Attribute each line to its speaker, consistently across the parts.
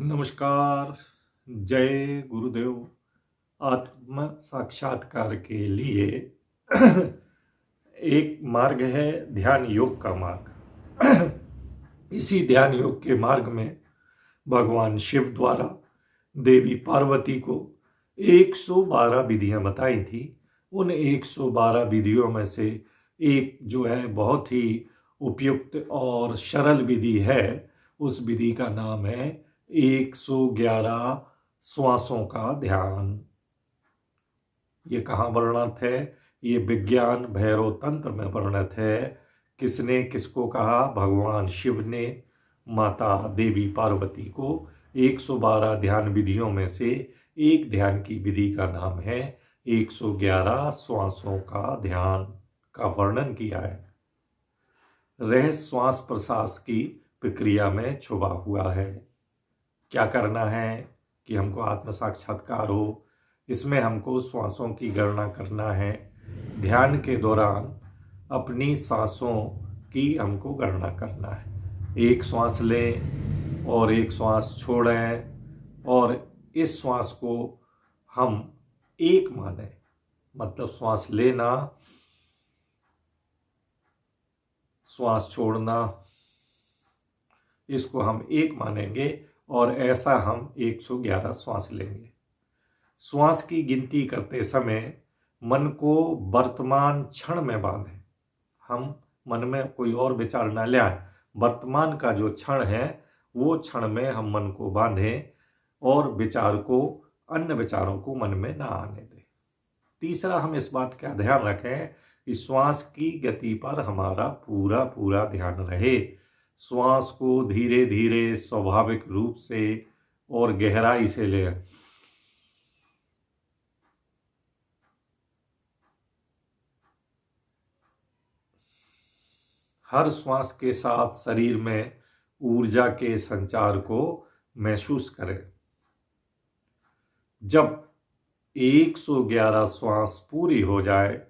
Speaker 1: नमस्कार। जय गुरुदेव। आत्म साक्षात्कार के लिए एक मार्ग है ध्यान योग का मार्ग। इसी ध्यान योग के मार्ग में भगवान शिव द्वारा देवी पार्वती को 112 विधियां बताई थी। उन 112 विधियों में से एक जो है बहुत ही उपयुक्त और सरल विधि है। उस विधि का नाम है 111 श्वासों का ध्यान। ये कहाँ वर्णित है? ये विज्ञान भैरव तंत्र में वर्णित है। किसने किसको कहा? भगवान शिव ने माता देवी पार्वती को 112 ध्यान विधियों में से एक ध्यान की विधि का नाम है 111 श्वासों का ध्यान का वर्णन किया है। रहस्य श्वास प्रश्वास की प्रक्रिया में छुपा हुआ है। क्या करना है कि हमको आत्म साक्षात्कार हो? इसमें हमको श्वासों की गणना करना है। ध्यान के दौरान अपनी सांसों की हमको गणना करना है। एक श्वास लें और एक श्वास छोड़ें और इस श्वास को हम एक माने, मतलब श्वास लेना, श्वास छोड़ना, इसको हम एक मानेंगे और ऐसा हम 111 श्वास लेंगे। श्वास की गिनती करते समय मन को वर्तमान क्षण में बांधें। हम मन में कोई और विचार न ले आए। वर्तमान का जो क्षण है वो क्षण में हम मन को बांधें और विचार को, अन्य विचारों को मन में ना आने दें। तीसरा, हम इस बात का ध्यान रखें कि श्वास की गति पर हमारा पूरा ध्यान रहे। श्वास को धीरे धीरे स्वाभाविक रूप से और गहराई से लें। हर श्वास के साथ शरीर में ऊर्जा के संचार को महसूस करें। जब 111 श्वास पूरी हो जाए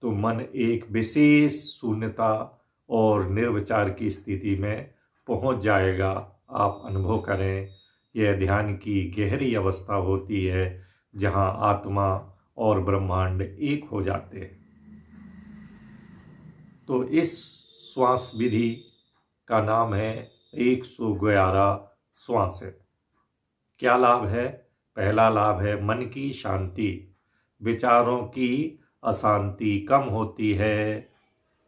Speaker 1: तो मन एक विशेष शून्यता और निर्विचार की स्थिति में पहुंच जाएगा। आप अनुभव करें, यह ध्यान की गहरी अवस्था होती है जहां आत्मा और ब्रह्मांड एक हो जाते हैं। तो इस श्वास विधि का नाम है 111 श्वास है। क्या लाभ है? पहला लाभ है मन की शांति, विचारों की अशांति कम होती है।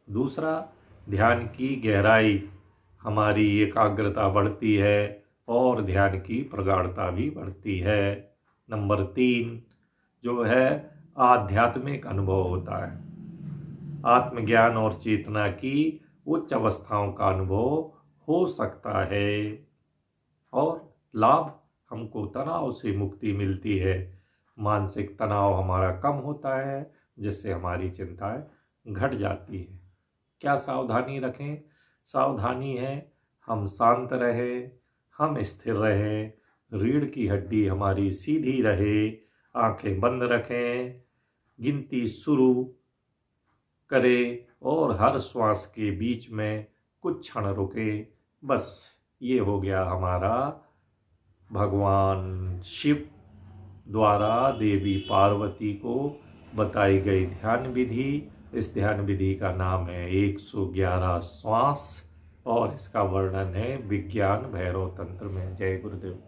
Speaker 1: दूसरा, ध्यान की गहराई, हमारी एकाग्रता बढ़ती है और ध्यान की प्रगाढ़ता भी बढ़ती है। नंबर 3 जो है आध्यात्मिक अनुभव होता है। आत्मज्ञान और चेतना की उच्च अवस्थाओं का अनुभव हो सकता है। और लाभ, हमको तनाव से मुक्ति मिलती है। मानसिक तनाव हमारा कम होता है जिससे हमारी चिंताएं घट जाती है। क्या सावधानी रखें? सावधानी है हम शांत रहे, हम स्थिर रहे, रीढ़ की हड्डी हमारी सीधी रहे, आंखें बंद रखें, गिनती शुरू करें और हर श्वास के बीच में कुछ क्षण रुके। बस ये हो गया हमारा भगवान शिव द्वारा देवी पार्वती को बताई गई ध्यान विधि। इस ध्यान विधि का नाम है 111 श्वास और इसका वर्णन है विज्ञान भैरव तंत्र में। जय गुरुदेव।